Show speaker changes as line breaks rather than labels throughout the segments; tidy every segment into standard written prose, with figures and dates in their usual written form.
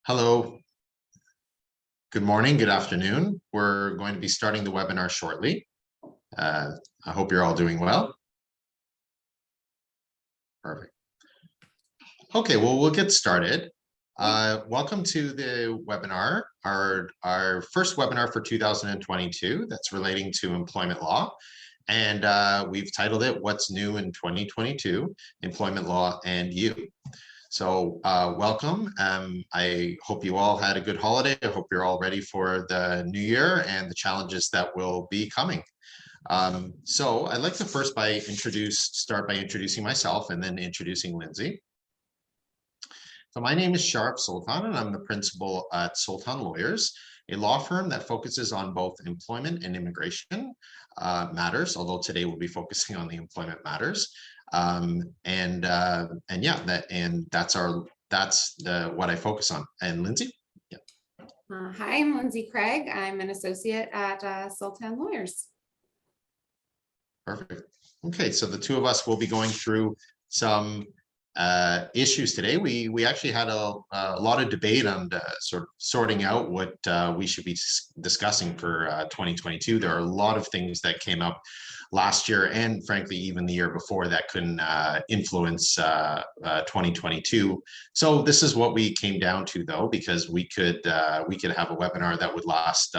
Hello, good morning, good afternoon. We're going to be starting the webinar shortly. I hope you're all doing well. Perfect. Okay, well, we'll get started. Welcome to the webinar, our first webinar for 2022 that's relating to employment law. And we've titled it, What's New in 2022, Employment Law and You. So welcome. I hope you all had a good holiday. I hope you're all ready for the new year and the challenges that will be coming. So I'd like to first start by introducing myself and then introducing Lindsay. So my name is Sharaf Sultan, and I'm the principal at Sultan Lawyers, a law firm that focuses on both employment and immigration matters, although today we'll be focusing on the employment matters. That's what I focus on. And Lindsay? Yeah.
Hi, I'm Lindsay Craig. I'm an associate at Sultan Lawyers.
Perfect. Okay, so the two of us will be going through some issues today. We actually had a lot of debate on sort of sorting out what we should be discussing for 2022. There are a lot of things that came up last year and frankly even the year before that couldn't influence 2022. So this is what we came down to, though, because we could have a webinar that would last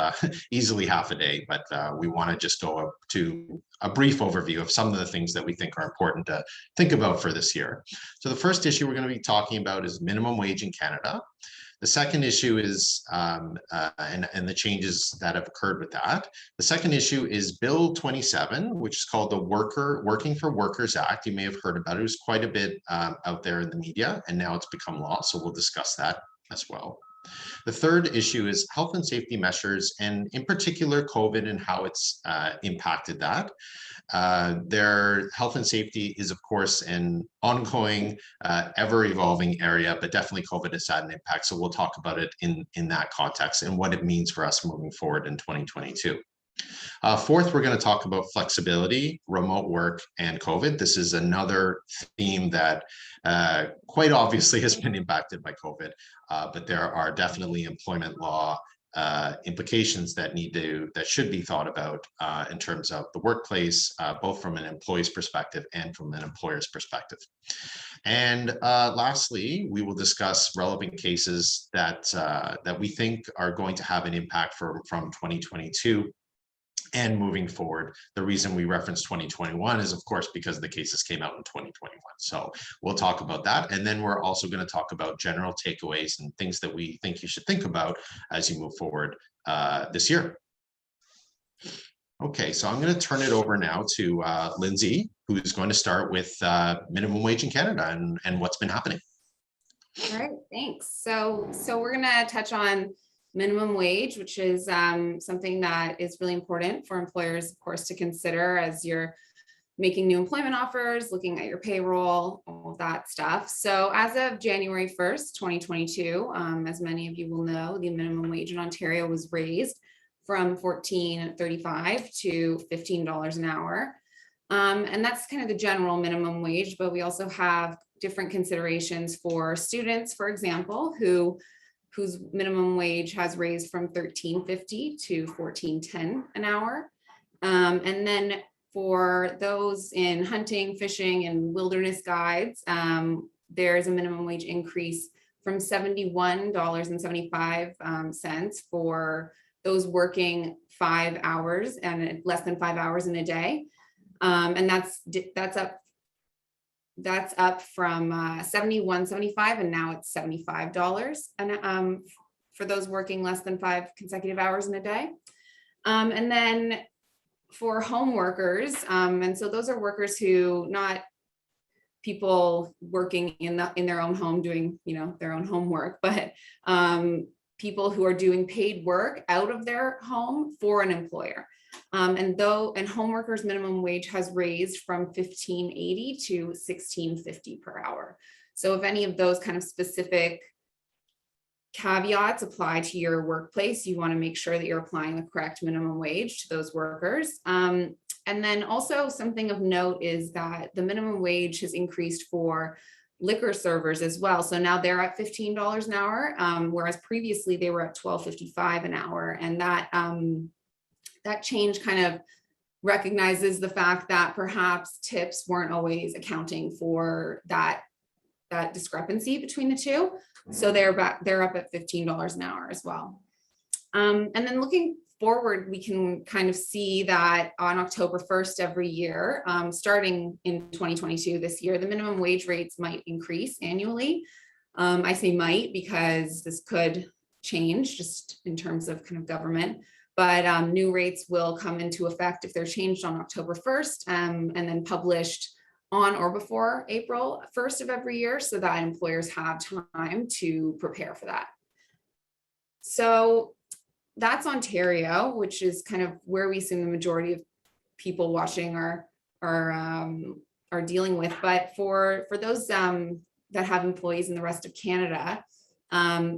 easily half a day, but we want to just go up to a brief overview of some of the things that we think are important to think about for this year. So the first issue we're going to be talking about is minimum wage in Canada. The second issue is, and the changes that have occurred with that. The second issue is Bill 27, which is called the Working for Workers Act. You may have heard about it. It was quite a bit out there in the media, and now it's become law. So we'll discuss that as well. The third issue is health and safety measures, and in particular, COVID and how it's impacted that. Their health and safety is, of course, an ongoing, ever-evolving area, but definitely COVID has had an impact. So we'll talk about it in that context and what it means for us moving forward in 2022. Fourth, we're going to talk about flexibility, remote work, and COVID. This is another theme that quite obviously has been impacted by COVID, but there are definitely employment law implications that should be thought about in terms of the workplace, both from an employee's perspective and from an employer's perspective. And lastly, we will discuss relevant cases that we think are going to have an impact from 2022 and moving forward. The reason we reference 2021 is, of course, because the cases came out in 2021. So we'll talk about that. And then we're also going to talk about general takeaways and things that we think you should think about as you move forward this year. Okay, so I'm going to turn it over now to Lindsay, who's going to start with minimum wage in Canada and what's been happening.
All right, thanks. So we're going to touch on minimum wage, which is something that is really important for employers, of course, to consider as you're making new employment offers, looking at your payroll, all of that stuff. So as of January 1st, 2022, as many of you will know, the minimum wage in Ontario was raised from $14.35 to $15 an hour. And that's kind of the general minimum wage, but we also have different considerations for students, for example, whose minimum wage has raised from $13.50 to $14.10 an hour. And then for those in hunting, fishing, and wilderness guides, there's a minimum wage increase from $71.75 for those working 5 hours and less than 5 hours in a day. And that's up from $71.75, and now it's $75 for those working less than 5 consecutive hours in a day. And then for home workers, and so those are workers who, not people working in their own home doing their own homework, but people who are doing paid work out of their home for an employer. And home workers minimum wage has raised from $15.80 to $16.50 per hour. So if any of those kind of specific caveats apply to your workplace, you want to make sure that you're applying the correct minimum wage to those workers. And then also something of note is that the minimum wage has increased for liquor servers as well. So now they're at $15 an hour, whereas previously they were at $12.55 an hour. And that change kind of recognizes the fact that perhaps tips weren't always accounting for that discrepancy between the two. So they're up at $15 an hour as well. And then looking forward, we can kind of see that on October 1st every year, starting in 2022 this year, the minimum wage rates might increase annually. I say might because this could change just in terms of kind of government, but new rates will come into effect if they're changed on October 1st and then published on or before April 1st of every year, so that employers have time to prepare for that. So that's Ontario, which is kind of where we see the majority of people watching are dealing with. But for those that have employees in the rest of Canada,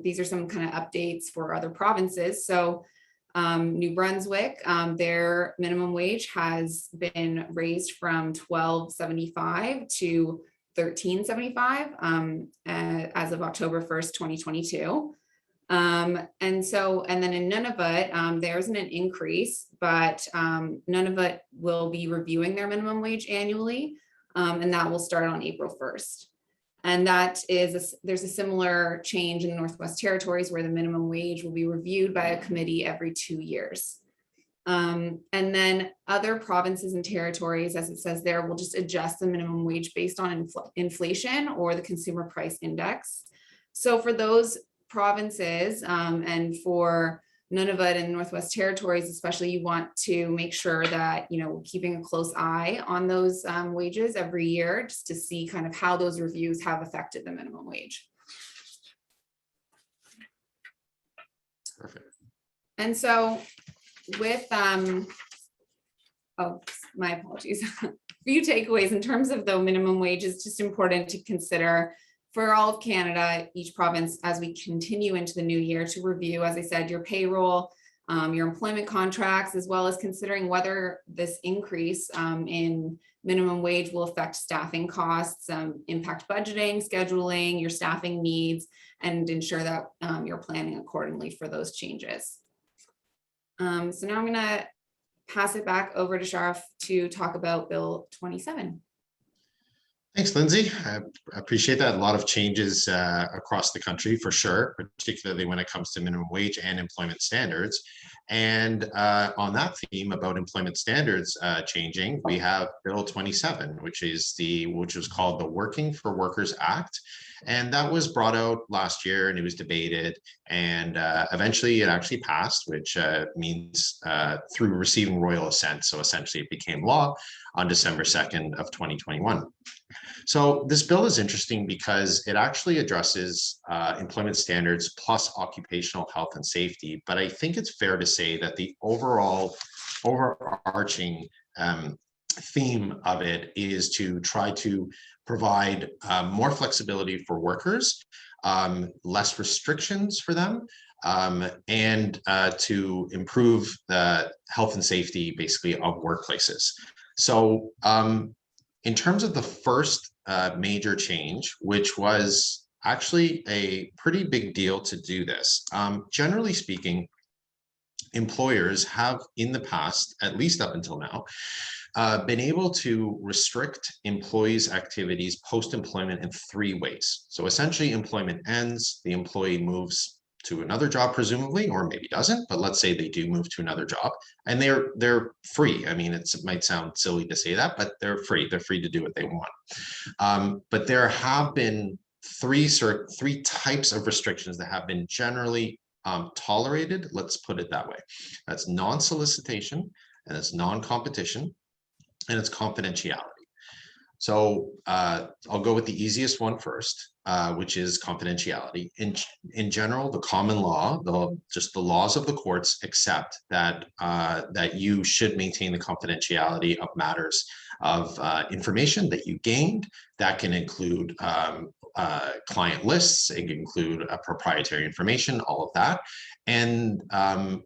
these are some kind of updates for other provinces. So New Brunswick, their minimum wage has been raised from $12.75 to $13.75 as of October 1st, 2022. And then in Nunavut, there isn't an increase, but Nunavut will be reviewing their minimum wage annually, and that will start on April 1st. And there's a similar change in the Northwest Territories where the minimum wage will be reviewed by a committee every 2 years. And then other provinces and territories, as it says there, will just adjust the minimum wage based on inflation or the consumer price index. So for those provinces and for Nunavut and Northwest Territories, especially, you want to make sure that, keeping a close eye on those wages every year, just to see kind of how those reviews have affected the minimum wage.
Perfect.
And so with, oh, my apologies. A few takeaways in terms of the minimum wage is just important to consider for all of Canada, each province, as we continue into the new year, to review, as I said, your payroll, your employment contracts, as well as considering whether this increase in minimum wage will affect staffing costs, impact budgeting, scheduling, your staffing needs, and ensure that you're planning accordingly for those changes. So now I'm going to pass it back over to Sharaf to talk about Bill 27.
Thanks, Lindsay. I appreciate that. A lot of changes across the country for sure, particularly when it comes to minimum wage and employment standards. And on that theme about employment standards changing, we have Bill 27, which was called the Working for Workers Act. And that was brought out last year and it was debated, and eventually it actually passed, which means through receiving royal assent. So essentially it became law on December 2nd of 2021. So this bill is interesting because it actually addresses employment standards plus occupational health and safety. But I think it's fair to say that the overarching theme of it is to try to provide more flexibility for workers, less restrictions for them, and to improve the health and safety basically of workplaces. So in terms of the first major change, which was actually a pretty big deal to do this, generally speaking, employers have in the past, at least up until now, been able to restrict employees' activities post-employment in 3 ways. So essentially employment ends, the employee moves to another job, presumably, or maybe doesn't, but let's say they do move to another job and they're free. I mean, it might sound silly to say that, but they're free. They're free to do what they want. But there have been three types of restrictions that have been generally tolerated. Let's put it that way. That's non-solicitation, and it's non-competition, and it's confidentiality. So I'll go with the easiest one first, which is confidentiality. In general, the common law, just the laws of the courts accept that that you should maintain the confidentiality of matters of information that you gained. That can include client lists, it can include proprietary information, all of that. And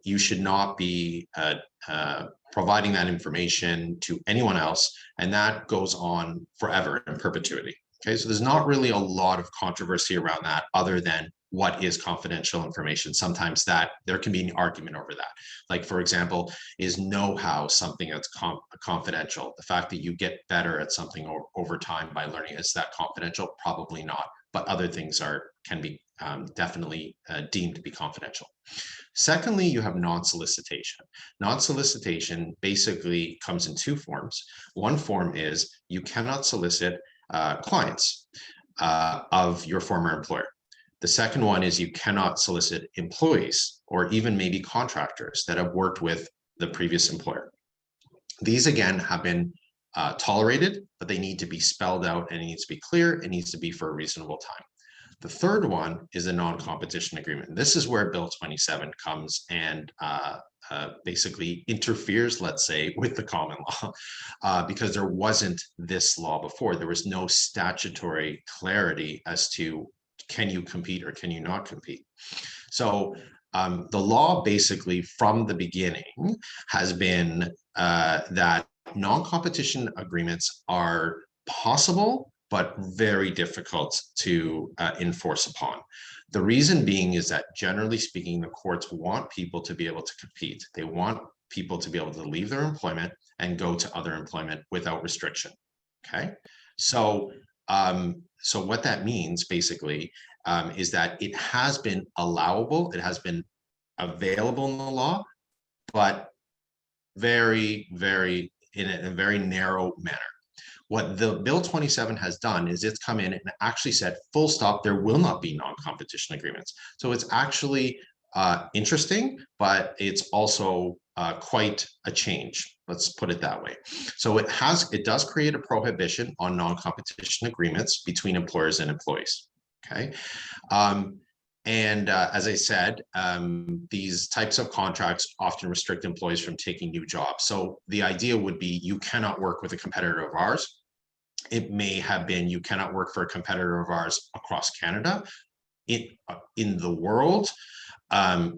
you should not be providing that information to anyone else, and that goes on forever in perpetuity. Okay, so there's not really a lot of controversy around that other than what is confidential information. Sometimes that there can be an argument over that. Like, for example, is know-how something that's confidential? The fact that you get better at something over time by learning, is that confidential? Probably not, but other things can be definitely deemed to be confidential. Secondly, you have non-solicitation. Non-solicitation basically comes in two forms. One form is you cannot solicit clients of your former employer. The second one is you cannot solicit employees or even maybe contractors that have worked with the previous employer. These again have been tolerated, but they need to be spelled out and it needs to be clear. It needs to be for a reasonable time. The third one is a non-competition agreement. This is where Bill 27 comes and basically interferes, let's say, with the common law, because there wasn't this law before. There was no statutory clarity as to can you compete or can you not compete. So the law basically from the beginning has been that non-competition agreements are possible, but very difficult to enforce upon. The reason being is that generally speaking, the courts want people to be able to compete. They want people to be able to leave their employment and go to other employment without restriction. Okay, so so what that means basically is that it has been allowable, it has been available in the law, but very, very in a very narrow manner. What the Bill 27 has done is it's come in and actually said, full stop, there will not be non-competition agreements. So it's actually interesting, but it's also quite a change. Let's put it that way. So it does create a prohibition on non-competition agreements between employers and employees. Okay. As I said, these types of contracts often restrict employees from taking new jobs. So the idea would be you cannot work with a competitor of ours. It may have been you cannot work for a competitor of ours across Canada. In the world,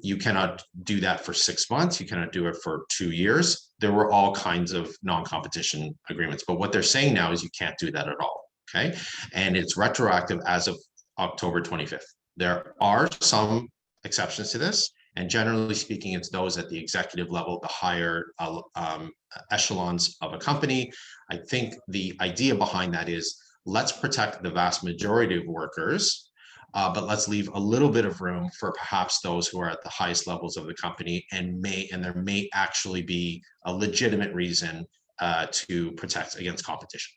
you cannot do that for 6 months. You cannot do it for 2 years. There were all kinds of non-competition agreements. But what they're saying now is you can't do that at all. Okay. And it's retroactive as of October 25th. There are some exceptions to this, and generally speaking, it's those at the executive level, the higher echelons of a company. I think the idea behind that is let's protect the vast majority of workers, but let's leave a little bit of room for perhaps those who are at the highest levels of the company and there may actually be a legitimate reason to protect against competition.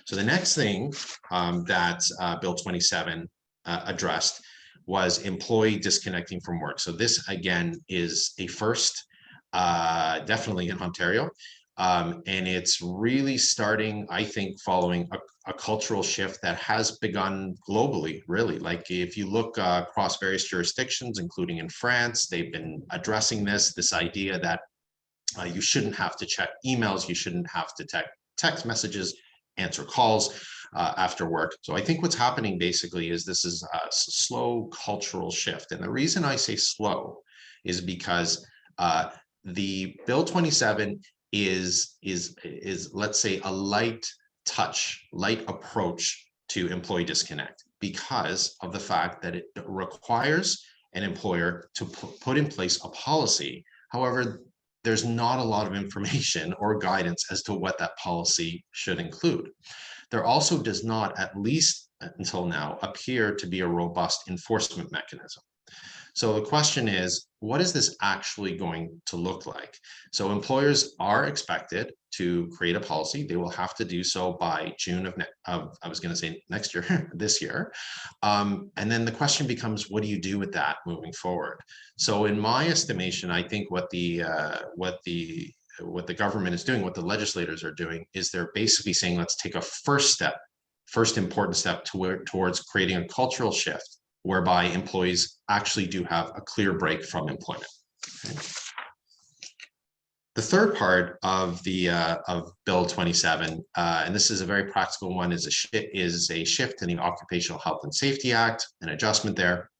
So the next thing that Bill 27 addressed was employee disconnecting from work. So this again is a first, definitely in Ontario, and it's really starting, I think, following a cultural shift that has begun globally, really. Like if you look across various jurisdictions, including in France, they've been addressing this idea that you shouldn't have to check emails, you shouldn't have to text messages, answer calls after work. So I think what's happening basically is this is a slow cultural shift. And the reason I say slow is because the Bill 27 is let's say a light approach to employee disconnect because of the fact that it requires an employer to put in place a policy. However, there's not a lot of information or guidance as to what that policy should include. There also does not, at least until now, appear to be a robust enforcement mechanism. So the question is, what is this actually going to look like? So employers are expected to create a policy. They will have to do so by June of I was going to say next year, this year. And then the question becomes, what do you do with that moving forward? So in my estimation, I think what the government is doing, what the legislators are doing, is they're basically saying, let's take a first important step towards creating a cultural shift whereby employees actually do have a clear break from employment. Okay. The third part of the of Bill 27, and this is a very practical one, is a shift in the Occupational Health and Safety Act, an adjustment there,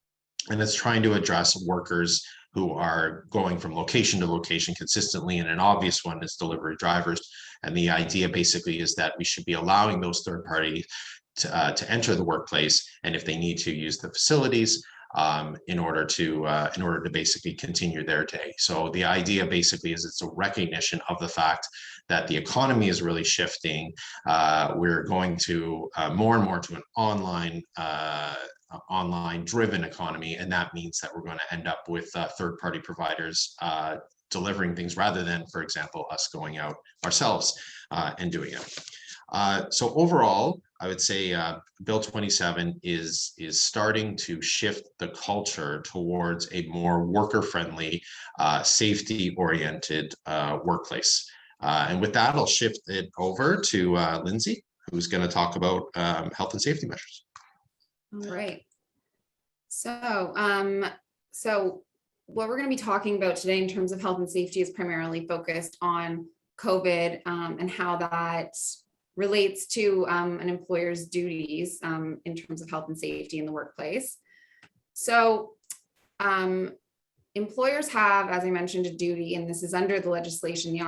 and it's trying to address workers who are going from location to location consistently, and an obvious one is delivery drivers. And the idea basically is that we should be allowing those third parties to enter the workplace, and if they need to use the facilities, in order to basically continue their day. So the idea basically is it's a recognition of the fact that the economy is really shifting. We're going to more and more to an online driven economy, and that means that we're going to end up with third party providers delivering things rather than, for example, us going out ourselves and doing it. So overall, I would say Bill 27 is starting to shift the culture towards a more worker-friendly, safety-oriented workplace. And with that, I'll shift it over to Lindsay, who's going to talk about health and safety measures.
All right. So, what we're going to be talking about today in terms of health and safety is primarily focused on COVID and how that relates to an employer's duties in terms of health and safety in the workplace. So employers have, as I mentioned, a duty, and this is under the legislation, the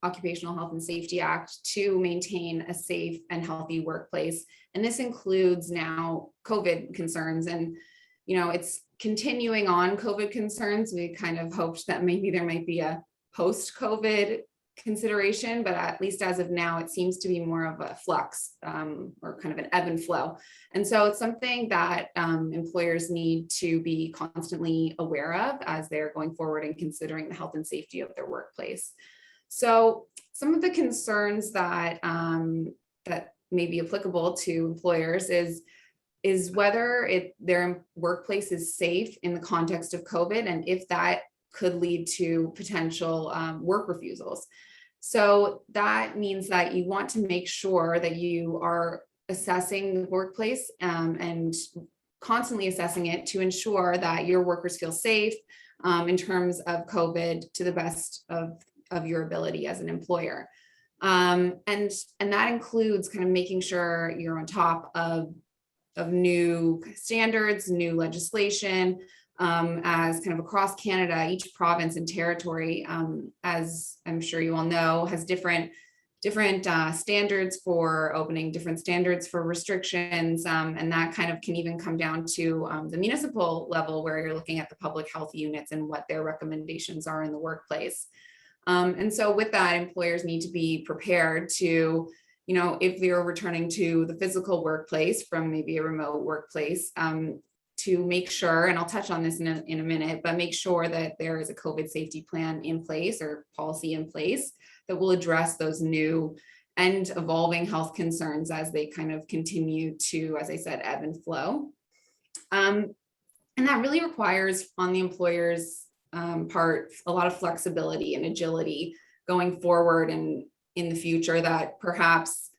Occupational Health and Safety Act, to maintain a safe and healthy workplace. And this includes now COVID concerns, and it's continuing on COVID concerns. We kind of hoped that maybe there might be a post-COVID consideration, but at least as of now, it seems to be more of a flux or kind of an ebb and flow. And so it's something that employers need to be constantly aware of as they're going forward and considering the health and safety of their workplace. So some of the concerns that that may be applicable to employers is whether their workplace is safe in the context of COVID, and if that could lead to potential work refusals. So that means that you want to make sure that you are assessing the workplace and constantly assessing it to ensure that your workers feel safe in terms of COVID to the best of your ability as an employer. And that includes kind of making sure you're on top of new standards, new legislation, as kind of across Canada, each province and territory, as I'm sure you all know, has different standards for opening, different standards for restrictions, and that kind of can even come down to the municipal level, where you're looking at the public health units and what their recommendations are in the workplace. And so with that, employers need to be prepared to, if you're returning to the physical workplace from maybe a remote workplace, to make sure, and I'll touch on this in a minute, but make sure that there is a COVID safety plan in place or policy in place that will address those new and evolving health concerns as they kind of continue to, as I said, ebb and flow. And that really requires on the employer's part a lot of flexibility and agility going forward and in the future that perhaps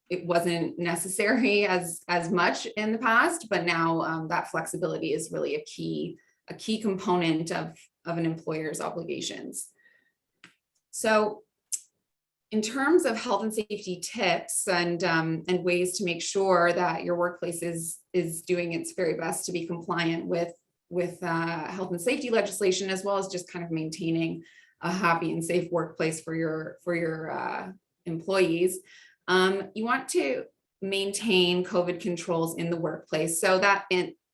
it wasn't necessary as much in the past, but now that flexibility is really a key component of an employer's obligations. So in terms of health and safety tips and ways to make sure that your workplace is doing its very best to be compliant with health and safety legislation, as well as just kind of maintaining a happy and safe workplace for your employees. You want to maintain COVID controls in the workplace so that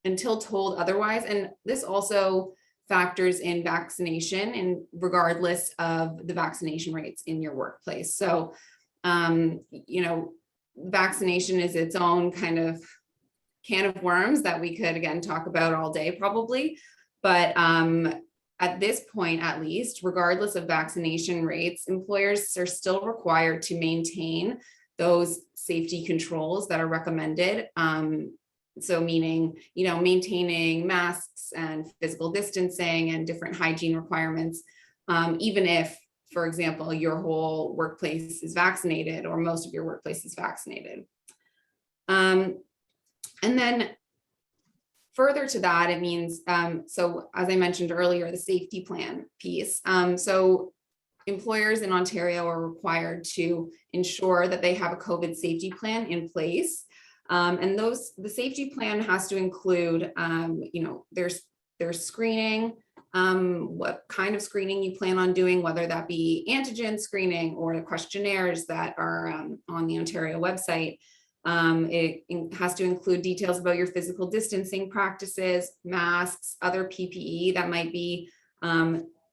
until told otherwise, and this also factors in vaccination and regardless of the vaccination rates in your workplace. So, vaccination is its own kind of can of worms that we could again talk about all day probably, but at this point, at least, regardless of vaccination rates, employers are still required to maintain those safety controls that are recommended. So meaning, maintaining masks and physical distancing and different hygiene requirements, even if, for example, your whole workplace is vaccinated or most of your workplace is vaccinated. And then further to that, it means, so as I mentioned earlier, the safety plan piece. So employers in Ontario are required to ensure that they have a COVID safety plan in place. And the safety plan has to include, there's screening, what kind of screening you plan on doing, whether that be antigen screening or the questionnaires that are on the Ontario website. It has to include details about your physical distancing practices, masks, other PPE that might be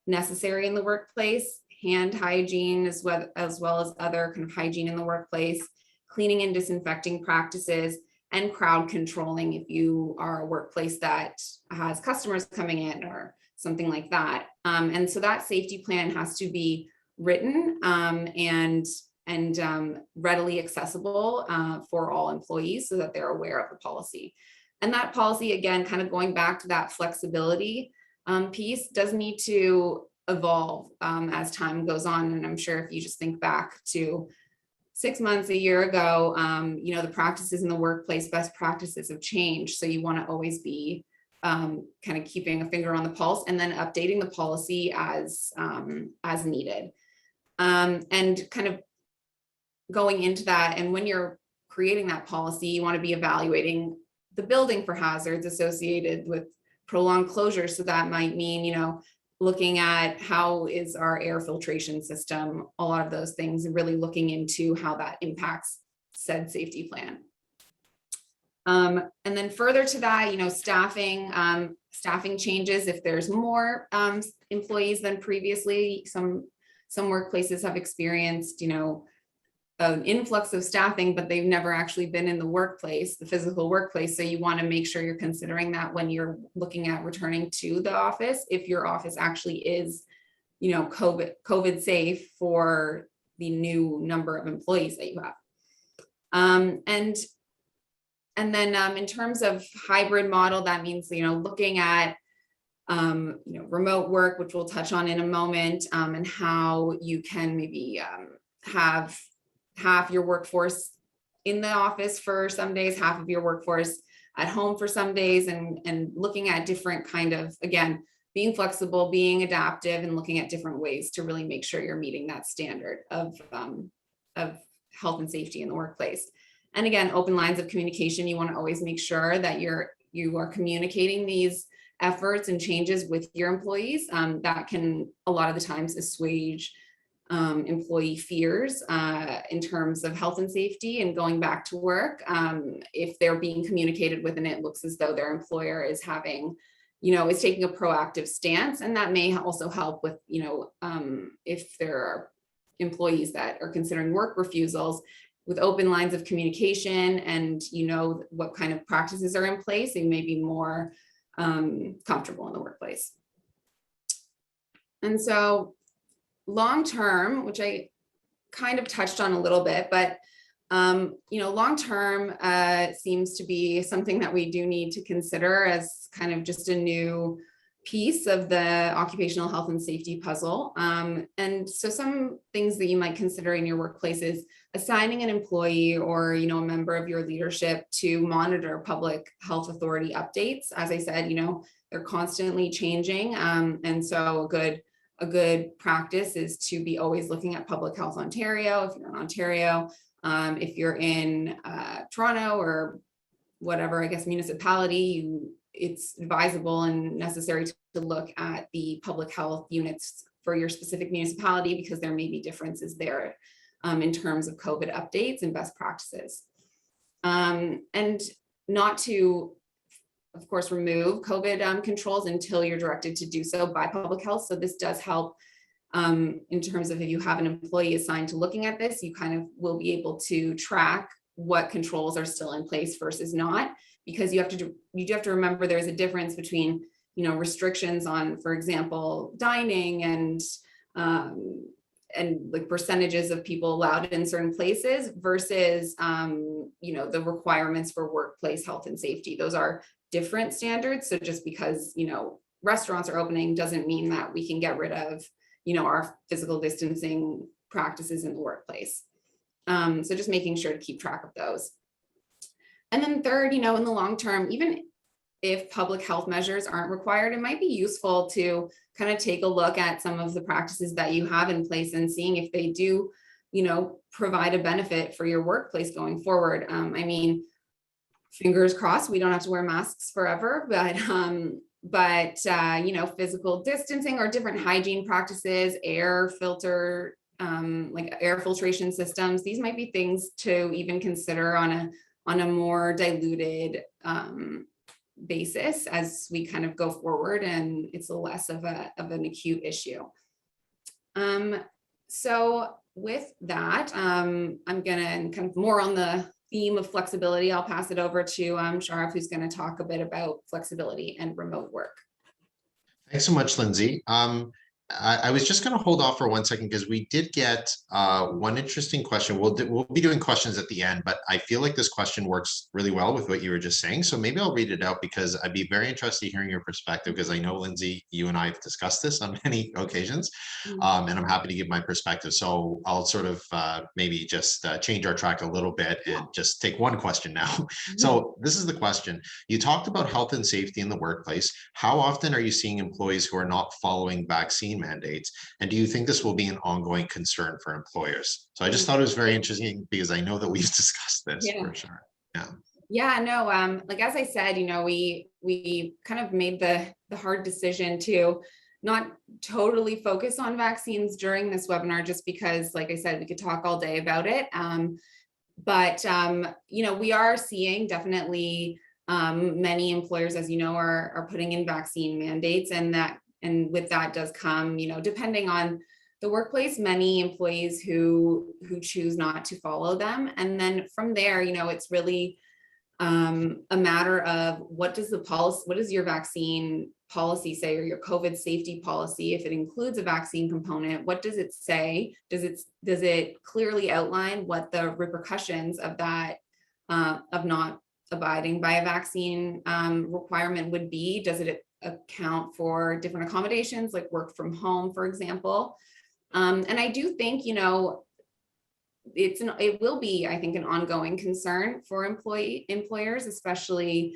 necessary in the workplace, hand hygiene, as well as other kind of hygiene in the workplace, cleaning and disinfecting practices, and crowd controlling if you are a workplace that has customers coming in or something like that. And so that safety plan has to be written and readily accessible for all employees so that they're aware of the policy. And that policy, again, kind of going back to that flexibility piece, does need to evolve as time goes on. And I'm sure if you just think back to 6 months, a year ago, the practices in the workplace, best practices have changed. So you want to always be kind of keeping a finger on the pulse and then updating the policy as needed. And kind of going into that, and when you're creating that policy, you want to be evaluating the building for hazards associated with prolonged closure. So that might mean, looking at how is our air filtration system, a lot of those things, and really looking into how that impacts said safety plan. And then further to that, staffing changes. If there's more employees than previously, some workplaces have experienced, an influx of staffing, but they've never actually been in the workplace, the physical workplace. So you want to make sure you're considering that when you're looking at returning to the office, if your office actually is, COVID safe for the new number of employees that you have. And then in terms of hybrid model, that means, looking at remote work, which we'll touch on in a moment, and how you can maybe have half your workforce in the office for some days, half of your workforce at home for some days, and looking at different kind of, again, being flexible, being adaptive, and looking at different ways to really make sure you're meeting that standard of health and safety in the workplace. And again, open lines of communication. You want to always make sure that you are communicating these efforts and changes with your employees. That can a lot of the times assuage employee fears in terms of health and safety and going back to work. If they're being communicated with and it looks as though their employer is having, is taking a proactive stance, and that may also help with, if there are employees that are considering work refusals, with open lines of communication and what kind of practices are in place, they may be more comfortable in the workplace. And so long-term, which I kind of touched on a little bit, but long-term seems to be something that we do need to consider as kind of just a new piece of the occupational health and safety puzzle. And so some things that you might consider in your workplace is assigning an employee or, a member of your leadership to monitor public health authority updates. As I said, they're constantly changing. And so a good practice is to be always looking at Public Health Ontario. If you're in Ontario, if you're in Toronto or whatever, I guess, municipality, it's advisable and necessary to look at the public health units for your specific municipality, because there may be differences there in terms of COVID updates and best practices. And not to, of course, remove COVID controls until you're directed to do so by public health. So this does help in terms of if you have an employee assigned to looking at this, you kind of will be able to track what controls are still in place versus not, because you do have to remember there's a difference between, restrictions on, for example, dining and like percentages of people allowed in certain places versus, the requirements for workplace health and safety. Those are different standards. So just because, restaurants are opening doesn't mean that we can get rid of, our physical distancing practices in the workplace. So just making sure to keep track of those. And then third, in the long term, even if public health measures aren't required, it might be useful to kind of take a look at some of the practices that you have in place and seeing if they do, provide a benefit for your workplace going forward. Fingers crossed, we don't have to wear masks forever, but physical distancing or different hygiene practices, air filter, like air filtration systems, these might be things to even consider on a more diluted basis as we kind of go forward, and it's less of an acute issue. So with that, I'm gonna kind of more on the theme of flexibility. I'll pass it over to Sharaf, who's going to talk a bit about flexibility and remote work.
Thanks so much, Lindsay. I was just going to hold off for 1 second because we did get one interesting question. We'll be doing questions at the end, but I feel like this question works really well with what you were just saying. So maybe I'll read it out because I'd be very interested in hearing your perspective, because I know, Lindsay, you and I have discussed this on many occasions, and I'm happy to give my perspective. So I'll sort of maybe just change our track a little bit and just take one question now. So this is the question. You talked about health and safety in the workplace. How often are you seeing employees who are not following vaccine mandates, and do you think this will be an ongoing concern for employers? So I just thought it was very interesting because I know that we've discussed this for sure.
Like as I said, we kind of made the hard decision to not totally focus on vaccines during this webinar, just because, like I said, we could talk all day about it. But we are seeing definitely many employers, as you know, are putting in vaccine mandates, and with that does come, depending on the workplace, many employees who choose not to follow them. And then from there, it's really a matter of what does your vaccine policy say, or your COVID safety policy? If it includes a vaccine component, what does it say? Does it clearly outline what the repercussions of that, of not abiding by a vaccine requirement would be? Does it account for different accommodations like work from home, for example? And I do think, it will be, I think, an ongoing concern for employers, especially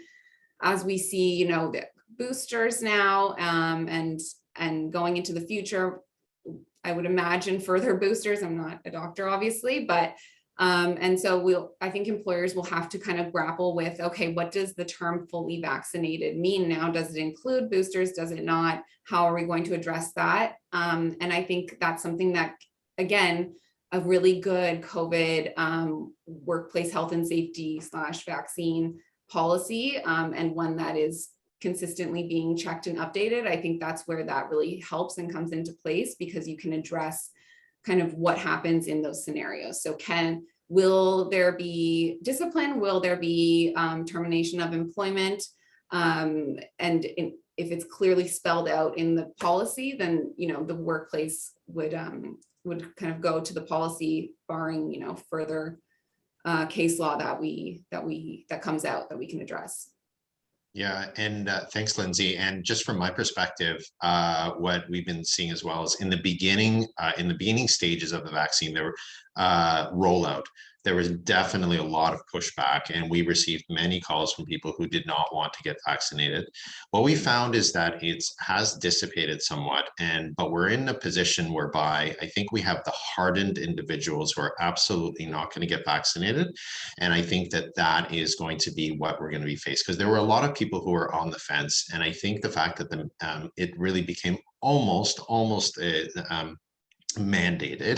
as we see, the boosters now, and going into the future. I would imagine further boosters. I'm not a doctor, obviously, but and so I think employers will have to kind of grapple with, okay, what does the term fully vaccinated mean now? Does it include boosters? Does it not? How are we going to address that? And I think that's something that, again, a really good COVID workplace health and safety / vaccine policy, and one that is consistently being checked and updated. I think that's where that really helps and comes into place, because you can address kind of what happens in those scenarios. So will there be discipline? Will there be termination of employment? And if it's clearly spelled out in the policy, then the workplace would kind of go to the policy, barring further case law that comes out that we can address.
Yeah, and thanks, Lindsay. And just from my perspective, what we've been seeing as well is in the beginning stages of the vaccine, there were rollout. There was definitely a lot of pushback, and we received many calls from people who did not want to get vaccinated. What we found is that it has dissipated somewhat, but we're in a position whereby I think we have the hardened individuals who are absolutely not going to get vaccinated. And I think that is going to be what we're going to be faced, because there were a lot of people who were on the fence. And I think the fact that it really became almost mandated,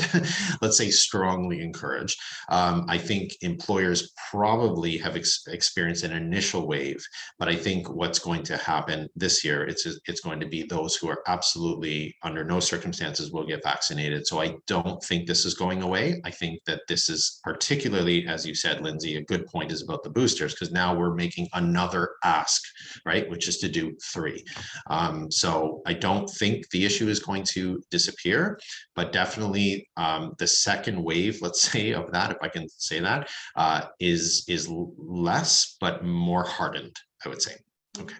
let's say strongly encouraged. I think employers probably have experienced an initial wave, but I think what's going to happen this year, it's going to be those who are absolutely under no circumstances will get vaccinated. So I don't think this is going away. I think that this is particularly, as you said, Lindsay, a good point is about the boosters, because now we're making another ask, right, which is to do 3. So I don't think the issue is going to disappear, but definitely the second wave, let's say, of that, if I can say that, is less but more hardened, I would say. Okay.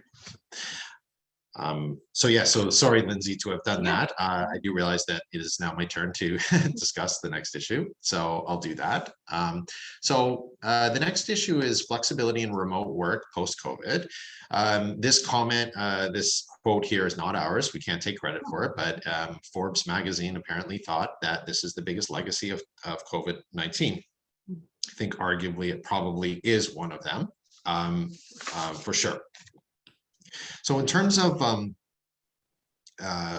So sorry, Lindsay, to have done that. I do realize that it is now my turn to discuss the next issue, so I'll do that. The next issue is flexibility in remote work post-COVID. This comment, this quote here is not ours. We can't take credit for it, but Forbes magazine apparently thought that this is the biggest legacy of COVID-19. I think arguably it probably is one of them, for sure. So in terms of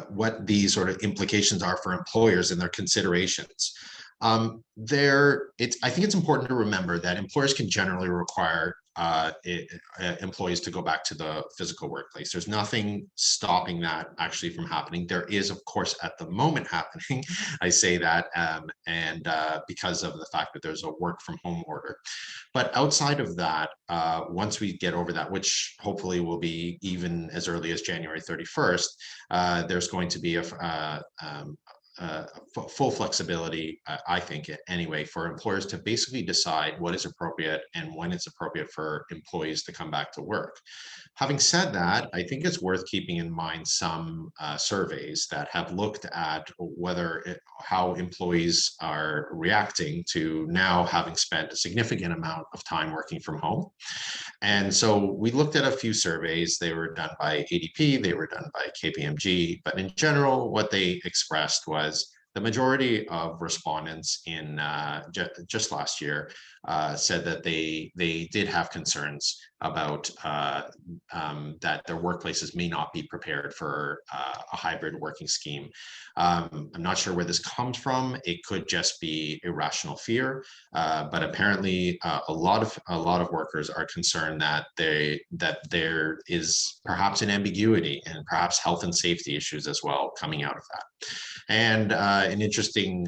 what the sort of implications are for employers and their considerations, I think it's important to remember that employers can generally require employees to go back to the physical workplace. There's nothing stopping that actually from happening. There is, of course, at the moment happening. I say that, and because of the fact that there's a work from home order. But outside of that, once we get over that, which hopefully will be even as early as January 31st, there's going to be full flexibility, I think, anyway, for employers to basically decide what is appropriate and when it's appropriate for employees to come back to work. Having said that, I think it's worth keeping in mind some surveys that have looked at how employees are reacting to now having spent a significant amount of time working from home. And so we looked at a few surveys. They were done by ADP, they were done by KPMG, but in general, what they expressed was the majority of respondents in just last year said that they did have concerns about that their workplaces may not be prepared for a hybrid working scheme. I'm not sure where this comes from. It could just be irrational fear, but apparently a lot of workers are concerned that there is perhaps an ambiguity and perhaps health and safety issues as well coming out of that. And an interesting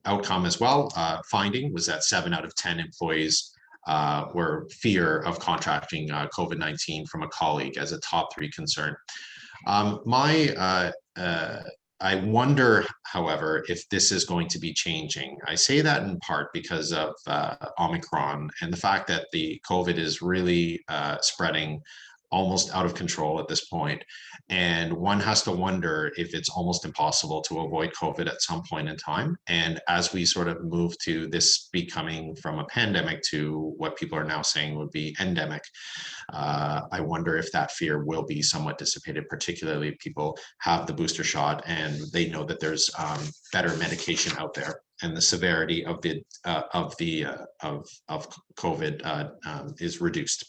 outcome as well, finding was that 7 out of 10 employees were fear of contracting COVID-19 from a colleague as a top 3 concern. I wonder, however, if this is going to be changing. I say that in part because of Omicron and the fact that the COVID is really spreading almost out of control at this point. And one has to wonder if it's almost impossible to avoid COVID at some point in time. And as we sort of move to this becoming from a pandemic to what people are now saying would be endemic, I wonder if that fear will be somewhat dissipated, particularly if people have the booster shot and they know that there's better medication out there and the severity of COVID is reduced.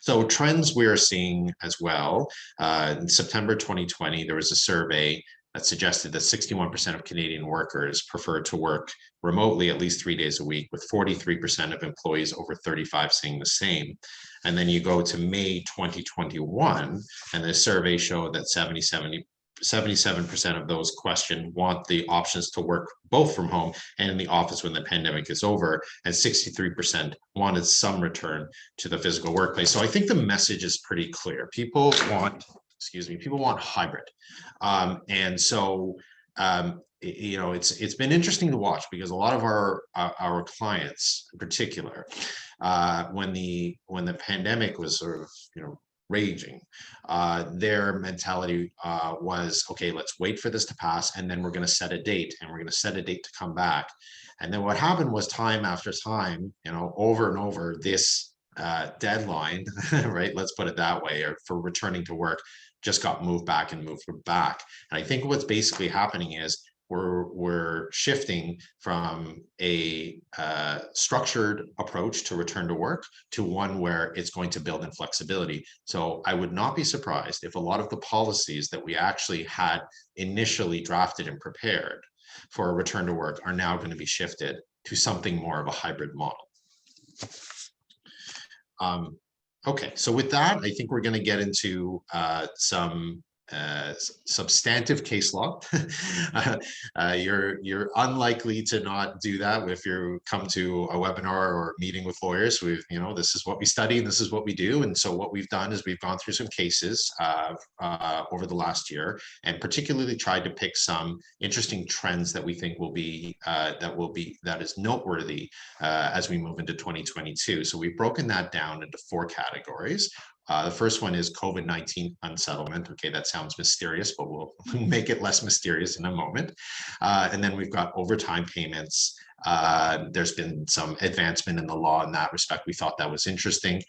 So trends we're seeing as well. In September 2020, there was a survey that suggested that 61% of Canadian workers prefer to work remotely at least 3 days a week, with 43% of employees over 35 saying the same. And then you go to May 2021, and the survey showed that 77% of those questioned want the options to work both from home and in the office when the pandemic is over, and 63% wanted some return to the physical workplace. So I think the message is pretty clear. People want hybrid. And so, it's been interesting to watch because a lot of our clients in particular, when the pandemic was sort of, raging, their mentality was, okay, let's wait for this to pass, and then we're going to set a date, and we're going to set a date to come back. And then what happened was time after time, over and over, this deadline, right, let's put it that way, or for returning to work just got moved back. And I think what's basically happening is we're shifting from a structured approach to return to work to one where it's going to build in flexibility. So I would not be surprised if a lot of the policies that we actually had initially drafted and prepared for a return to work are now going to be shifted to something more of a hybrid model. Okay, so with that, I think we're going to get into some substantive case law. You're unlikely to not do that if you come to a webinar or meeting with lawyers. This is what we study and this is what we do. And so what we've done is we've gone through some cases over the last year, and particularly tried to pick some interesting trends that we think that is noteworthy as we move into 2022. So we've broken that down into 4 categories. The first one is COVID-19 unsettlement. Okay, that sounds mysterious, but we'll make it less mysterious in a moment. And then we've got overtime payments, There's been some advancement in the law in that respect. We thought that was interesting.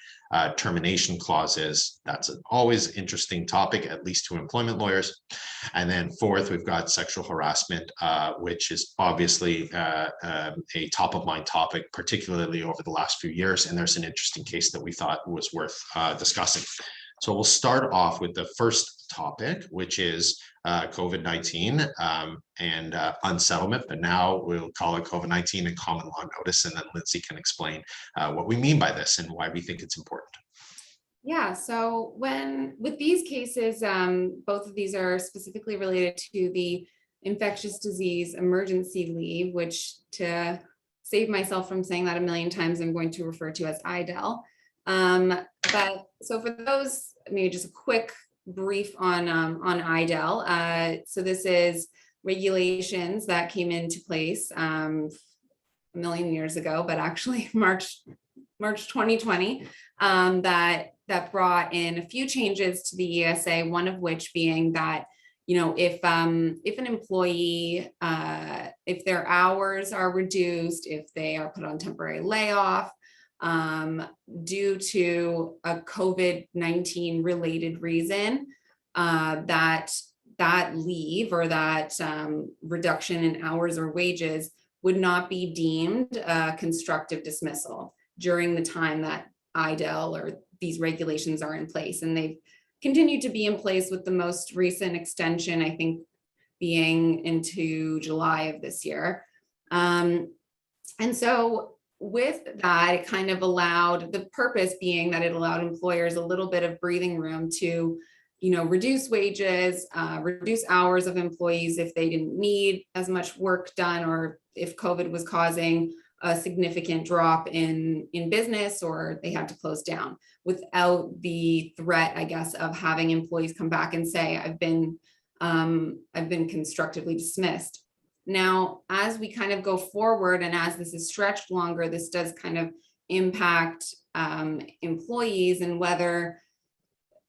Termination clauses, that's an always interesting topic, at least to employment lawyers. And then fourth, we've got sexual harassment, which is obviously a top of mind topic, particularly over the last few years. And there's an interesting case that we thought was worth discussing. So we'll start off with the first topic, which is COVID-19 and unsettlement, but now we'll call it COVID-19 and common law notice, and then Lindsay can explain what we mean by this and why we think it's important.
Yeah, so with these cases, both of these are specifically related to the infectious disease emergency leave, which, to save myself from saying that a million times, I'm going to refer to as IDEL. But so for those, maybe just a quick brief on IDEL. So this is regulations that came into place a million years ago, but actually March 2020, that brought in a few changes to the ESA, one of which being that, you know, if an employee, if their hours are reduced, if they are put on temporary layoff, due to a COVID-19 related reason, that leave or that reduction in hours or wages would not be deemed a constructive dismissal during the time that IDEL or these regulations are in place. And they've continued to be in place, with the most recent extension, I think, being into July of this year. And so with that, it kind of allowed, the purpose being that it allowed employers a little bit of breathing room to, you know, reduce wages, reduce hours of employees if they didn't need as much work done, or if COVID was causing a significant drop in business, or they had to close down, without the threat, I guess, of having employees come back and say, I've been constructively dismissed. Now, as we kind of go forward and as this is stretched longer, this does kind of impact employees and whether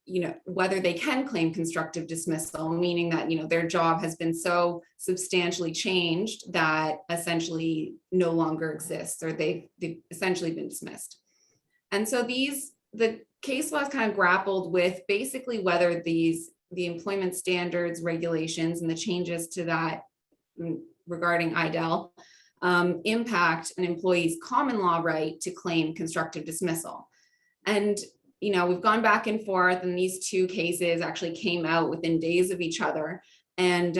they can claim constructive dismissal, meaning that, you know, their job has been so substantially changed that essentially no longer exists, or they've essentially been dismissed. And so the case law has kind of grappled with basically whether the employment standards, regulations, and the changes to that regarding IDEL impact an employee's common law right to claim constructive dismissal. And, you know, we've gone back and forth, and these two cases actually came out within days of each other, and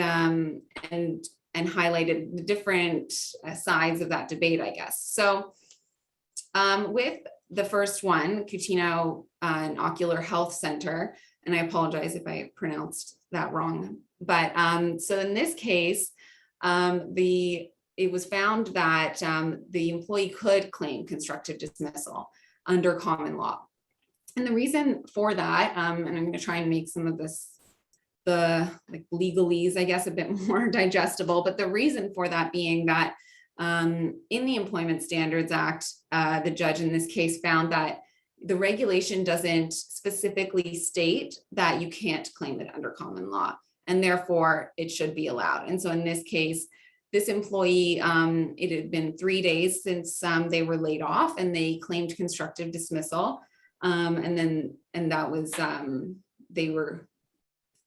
highlighted the different sides of that debate, I guess. So with the first one, Coutinho and Ocular Health Center, and I apologize if I pronounced that wrong, but so in this case, it was found that the employee could claim constructive dismissal under common law. And the reason for that, and I'm going to try and make some of this, the legalese, I guess, a bit more digestible, but the reason for that being that in the Employment Standards Act, the judge in this case found that the regulation doesn't specifically state that you can't claim it under common law, and therefore it should be allowed. And so in this case, this employee, it had been 3 days since they were laid off, and they claimed constructive dismissal. And that was,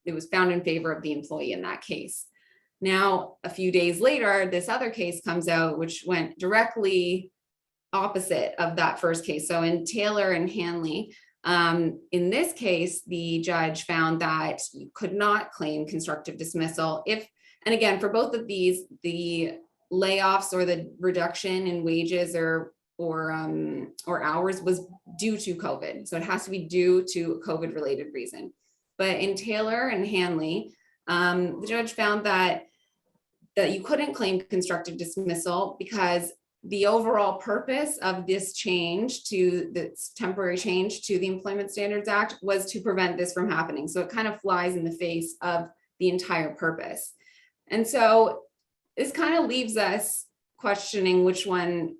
it was found in favor of the employee in that case. Now, a few days later, this other case comes out, which went directly opposite of that first case. So in Taylor and Hanley, in this case, the judge found that you could not claim constructive dismissal if, and again, for both of these, the layoffs or the reduction in wages or hours was due to COVID. So it has to be due to a COVID related reason. But in Taylor and Hanley, the judge found that you couldn't claim constructive dismissal because the overall purpose of this change to this temporary change to the Employment Standards Act was to prevent this from happening. So it kind of flies in the face of the entire purpose. And so this kind of leaves us questioning which one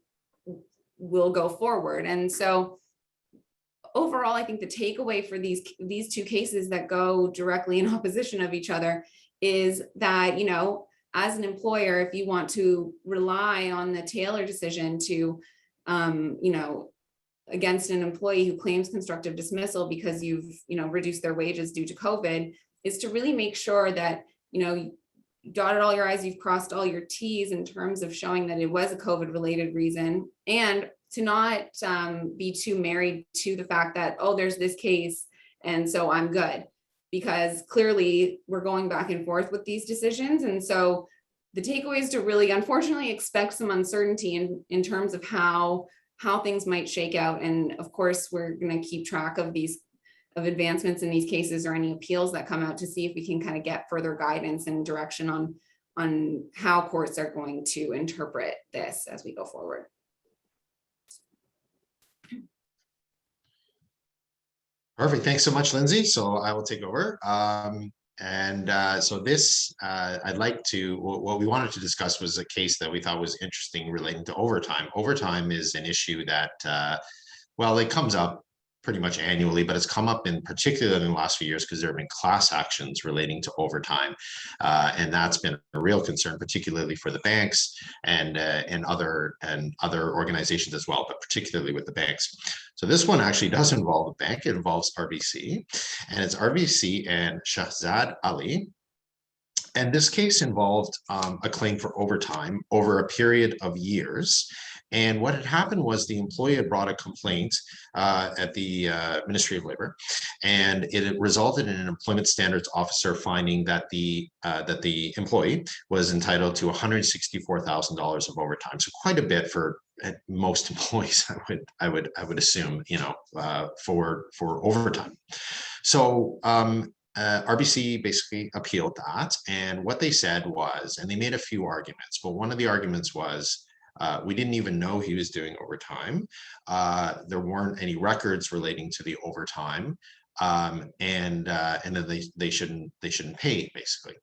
will go forward. And so overall, I think the takeaway for these two cases that go directly in opposition of each other is that, you know, as an employer, if you want to rely on the Taylor decision to, against an employee who claims constructive dismissal because you've, reduced their wages due to COVID, is to really make sure that, you dotted all your I's, you've crossed all your T's in terms of showing that it was a COVID related reason, and to not be too married to the fact that, oh, there's this case, and so I'm good, because clearly we're going back and forth with these decisions. And so the takeaway is to really, unfortunately, expect some uncertainty in terms of how things might shake out. And of course, we're going to keep track of advancements in these cases or any appeals that come out to see if we can kind of get further guidance and direction on how courts are going to interpret this as we go forward.
Perfect. Thanks so much, Lindsay. So I will take over. So this, I'd like to, what we wanted to discuss was a case that we thought was interesting relating to overtime. Overtime is an issue that, well, it comes up pretty much annually, but it's come up in particular in the last few years because there have been class actions relating to overtime. And that's been a real concern, particularly for the banks and other organizations as well, but particularly with the banks. So this one actually does involve a bank. It involves RBC, and it's RBC and Shahzad Ali. And this case involved a claim for overtime over a period of years. And what had happened was the employee had brought a complaint at the Ministry of Labor, and it resulted in an employment standards officer finding that the employee was entitled to $164,000 of overtime. So quite a bit for most employees, I would assume, for overtime. So RBC basically appealed that, and what they said was, and they made a few arguments, but one of the arguments was, we didn't even know he was doing overtime. There weren't any records relating to the overtime, and then they shouldn't pay, basically.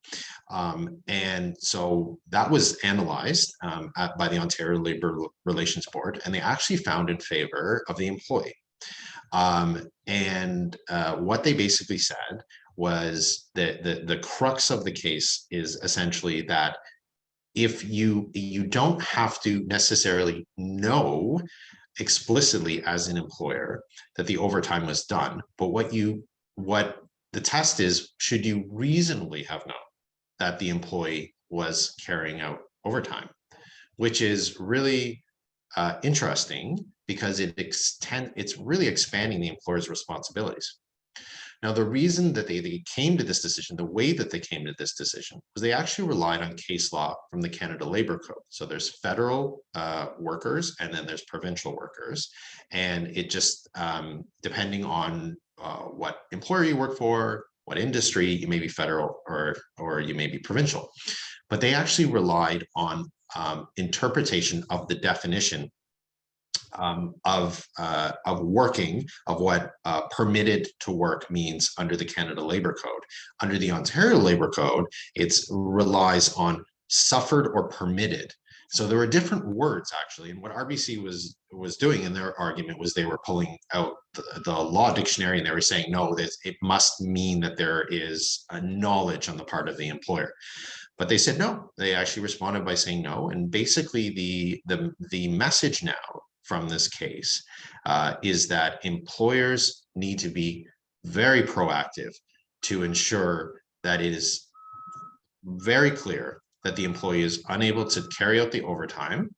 And so that was analyzed by the Ontario Labour Relations Board, and they actually found in favor of the employee. What they basically said was that the crux of the case is essentially that if you don't have to necessarily know explicitly as an employer that the overtime was done, but what the test is, should you reasonably have known that the employee was carrying out overtime, which is really interesting because it's really expanding the employer's responsibilities. Now, the reason that they came to this decision, the way that they came to this decision, was they actually relied on case law from the Canada Labour Code. So there's federal workers and then there's provincial workers. And it just, depending on what employer you work for, what industry, you may be federal or you may be provincial. But they actually relied on interpretation of the definition of working, of what permitted to work means under the Canada Labour Code. Under the Ontario Labour Code, it relies on suffered or permitted. So there were different words actually, and what RBC was doing in their argument was they were pulling out the law dictionary, and they were saying, no, it must mean that there is a knowledge on the part of the employer. But they said no. They actually responded by saying no. And basically the message now from this case is that employers need to be very proactive to ensure that it is very clear that the employee is unable to carry out the overtime,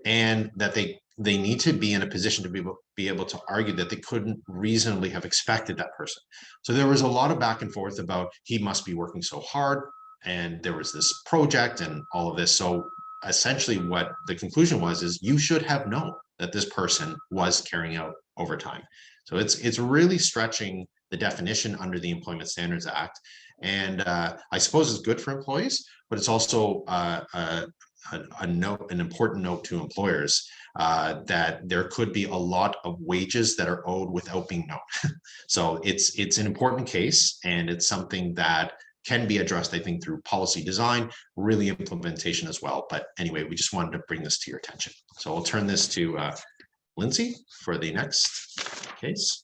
and that they need to be in a position to be able to argue that they couldn't reasonably have expected that person. So there was a lot of back and forth about he must be working so hard, and there was this project and all of this. So essentially what the conclusion was is you should have known that this person was carrying out overtime. So it's really stretching the definition under the Employment Standards Act. And I suppose it's good for employees, but it's also an important note to employers that there could be a lot of wages that are owed without being known. So it's an important case, and it's something that can be addressed, I think, through policy design, really implementation as well. But anyway, we just wanted to bring this to your attention. So I'll turn this to Lindsay for the next case.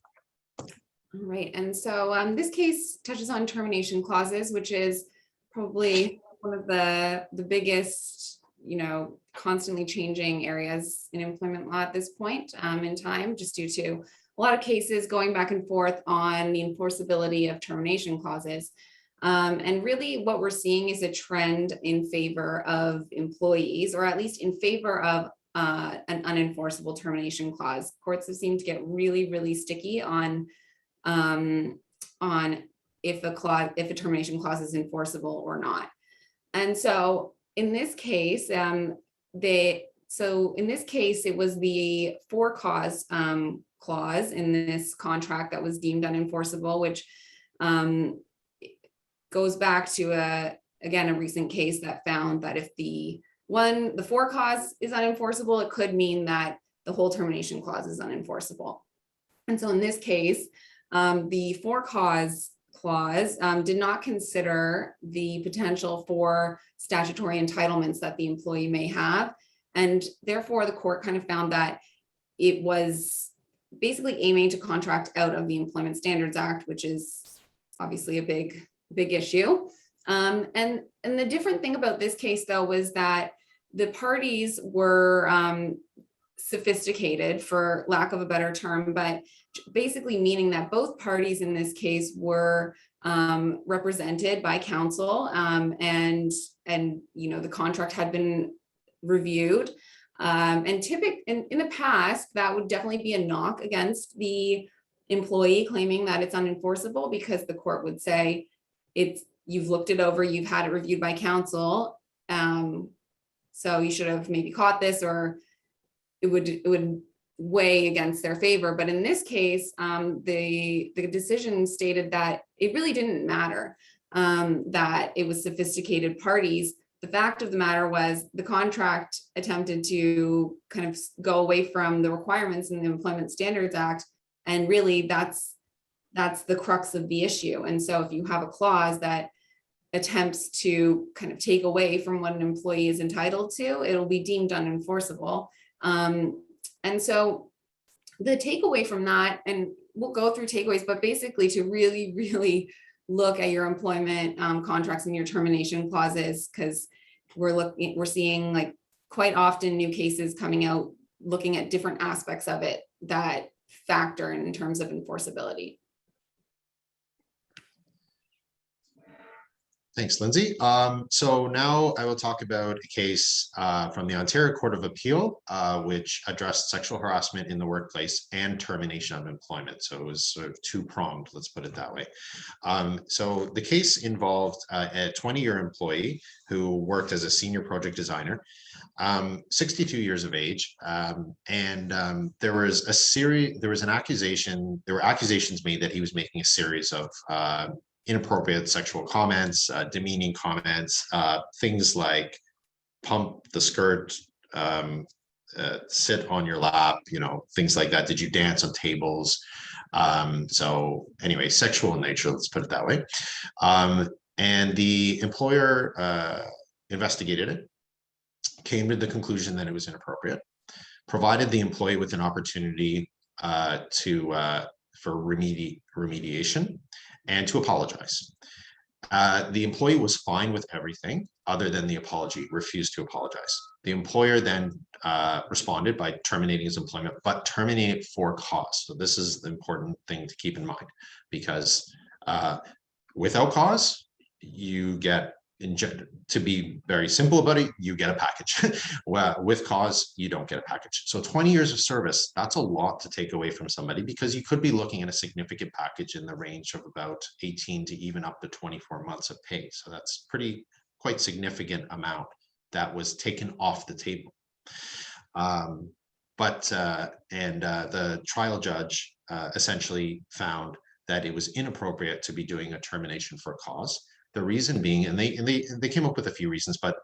All right, and so this case touches on termination clauses, which is probably one of the biggest, constantly changing areas in employment law at this point in time, just due to a lot of cases going back and forth on the enforceability of termination clauses. And really what we're seeing is a trend in favor of employees, or at least in favor of an unenforceable termination clause. Courts have seemed to get really, really sticky on if a termination clause is enforceable or not. And so in this case, it was the for cause clause in this contract that was deemed unenforceable, which goes back to a recent case that found that if the for cause is unenforceable, it could mean that the whole termination clause is unenforceable. And so in this case, the for cause clause did not consider the potential for statutory entitlements that the employee may have. And therefore, the court kind of found that it was basically aiming to contract out of the Employment Standards Act, which is obviously a big issue. And the different thing about this case, though, was that the parties were sophisticated, for lack of a better term, but basically meaning that both parties in this case were represented by counsel, and the contract had been reviewed. And in the past, that would definitely be a knock against the employee claiming that it's unenforceable, because the court would say, you've looked it over, you've had it reviewed by counsel, so you should have maybe caught this, or it would weigh against their favor. But in this case, the decision stated that it really didn't matter that it was sophisticated parties. The fact of the matter was the contract attempted to kind of go away from the requirements in the Employment Standards Act, and really that's the crux of the issue. And so if you have a clause that attempts to kind of take away from what an employee is entitled to, it'll be deemed unenforceable. And so the takeaway from that, and we'll go through takeaways, but basically to really, really look at your employment contracts and your termination clauses, because we're seeing like quite often new cases coming out looking at different aspects of it that factor in terms of enforceability.
Thanks, Lindsay. So now I will talk about a case from the Ontario Court of Appeal, which addressed sexual harassment in the workplace and termination of employment. So it was sort of two-pronged, let's put it that way. So the case involved a 20-year employee who worked as a senior project designer, 62 years of age, and there were accusations made that he was making a series of inappropriate sexual comments, demeaning comments, things like pump the skirt, sit on your lap, things like that. Did you dance on tables? So anyway, sexual in nature, let's put it that way. And the employer investigated it, came to the conclusion that it was inappropriate, provided the employee with an opportunity for remediation, and to apologize. The employee was fine with everything other than the apology, refused to apologize. The employer then responded by terminating his employment, but terminating it for cause. So this is the important thing to keep in mind, because without cause, you get, to be very simple about it, you get a package. Well, with cause, you don't get a package. So 20 years of service, that's a lot to take away from somebody, because you could be looking at a significant package in the range of about 18 to even up to 24 months of pay. So that's quite significant amount that was taken off the table. The trial judge essentially found that it was inappropriate to be doing a termination for cause. The reason being, and they came up with a few reasons, but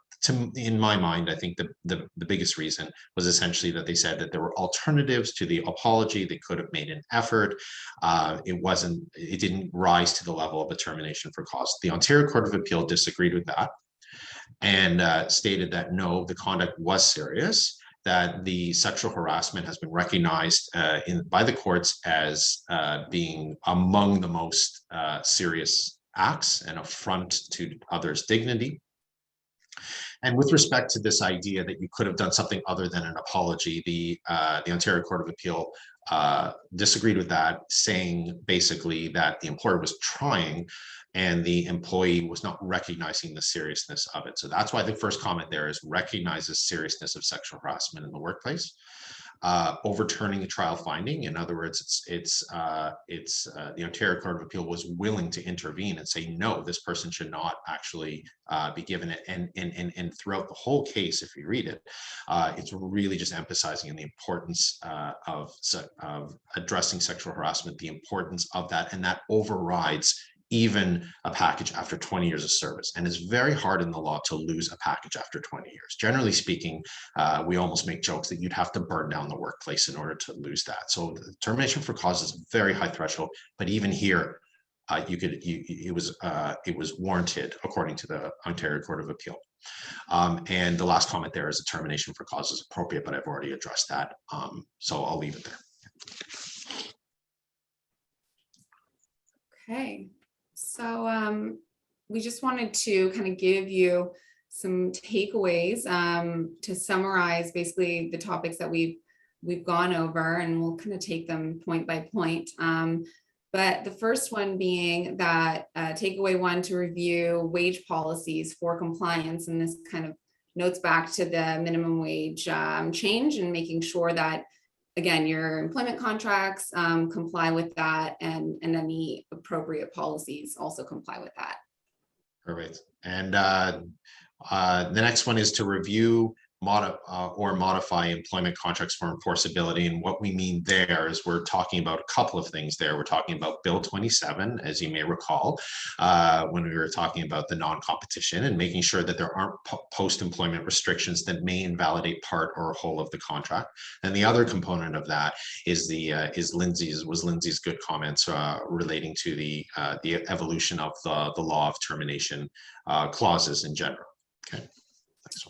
in my mind, I think the biggest reason was essentially that they said that there were alternatives to the apology. They could have made an effort. It didn't rise to the level of a termination for cause. The Ontario Court of Appeal disagreed with that and stated that no, the conduct was serious, that the sexual harassment has been recognized by the courts as being among the most serious acts and affront to others' dignity. And with respect to this idea that you could have done something other than an apology, the Ontario Court of Appeal disagreed with that, saying basically that the employer was trying and the employee was not recognizing the seriousness of it. So that's why the first comment there is recognizes seriousness of sexual harassment in the workplace. Overturning a trial finding. In other words, the Ontario Court of Appeal was willing to intervene and say, no, this person should not actually be given it. And throughout the whole case, if you read it, it's really just emphasizing the importance of addressing sexual harassment, the importance of that, and that overrides even a package after 20 years of service. And it's very hard in the law to lose a package after 20 years. Generally speaking, we almost make jokes that you'd have to burn down the workplace in order to lose that. So the termination for cause is a very high threshold, but even here, it was warranted according to the Ontario Court of Appeal. And the last comment there is a termination for cause is appropriate, but I've already addressed that. So I'll leave it there.
Okay. So we just wanted to kind of give you some takeaways to summarize basically the topics that we've gone over, and we'll kind of take them point by point. But the first one being that takeaway one, to review wage policies for compliance, and this kind of notes back to the minimum wage change and making sure that, again, your employment contracts comply with that, and any appropriate policies also comply with that.
Perfect. And the next one is to review or modify employment contracts for enforceability. And what we mean there is we're talking about a couple of things there. We're talking about Bill 27, as you may recall, when we were talking about the non-competition, and making sure that there aren't post-employment restrictions that may invalidate part or whole of the contract. And the other component of that is Lindsay's good comments relating to the evolution of the law of termination clauses in general. Okay, thanks.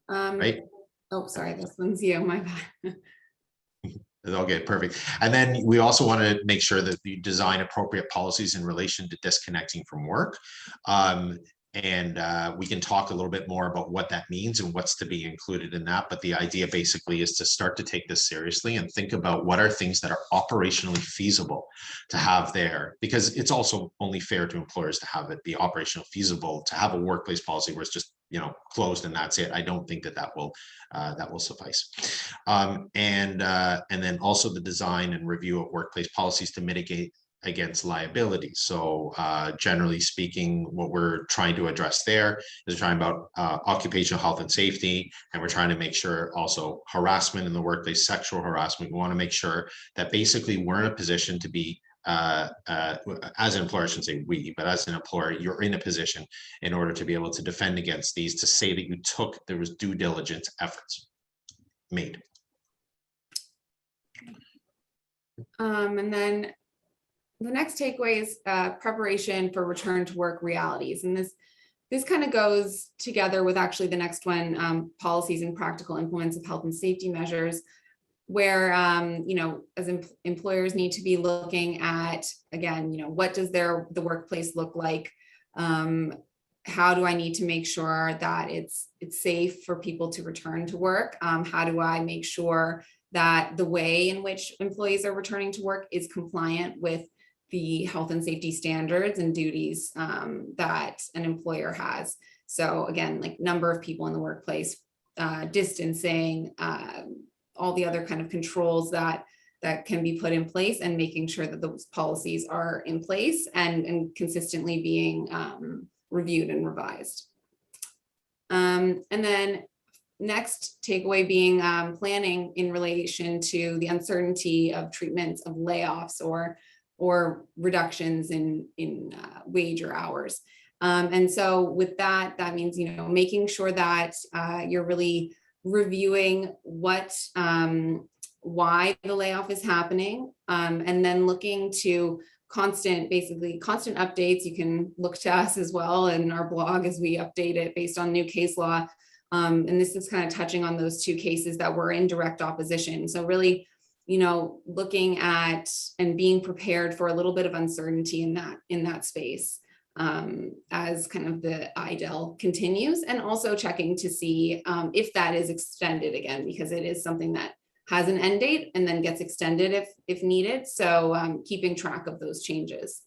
Right.
Oh, sorry, this one's you, my bad.
Okay, perfect. And then we also want to make sure that you design appropriate policies in relation to disconnecting from work. And we can talk a little bit more about what that means and what's to be included in that. But the idea basically is to start to take this seriously and think about what are things that are operationally feasible to have there, because it's also only fair to employers to have it be operational feasible to have a workplace policy where it's just, you know, closed and that's it. I don't think that will suffice. And then also the design and review of workplace policies to mitigate against liability. So generally speaking, what we're trying to address there is trying about occupational health and safety, and we're trying to make sure also harassment in the workplace, sexual harassment. We want to make sure that basically we're in a position to be as an employer, I shouldn't say we, but as an employer, you're in a position in order to be able to defend against these, to say that there was due diligence efforts made.
And then the next takeaway is preparation for return to work realities. And this kind of goes together with actually the next one, policies and practical implements of health and safety measures, where, you know, as employers need to be looking at, again, you know, what does the workplace look like? How do I need to make sure that it's safe for people to return to work? How do I make sure that the way in which employees are returning to work is compliant with the health and safety standards and duties that an employer has? So again, like number of people in the workplace, distancing, all the other kind of controls that can be put in place, and making sure that those policies are in place and consistently being reviewed and revised. And then next takeaway being planning in relation to the uncertainty of treatments of layoffs or reductions in wage or hours. And so with that means, you know, making sure that you're really reviewing why the layoff is happening, and then looking to constant updates. You can look to us as well in our blog as we update it based on new case law. And this is kind of touching on those two cases that were in direct opposition. So really, you know, looking at and being prepared for a little bit of uncertainty in that space. as kind of the IDEL continues, and also checking to see if that is extended again, because it is something that has an end date and then gets extended if needed. So keeping track of those changes.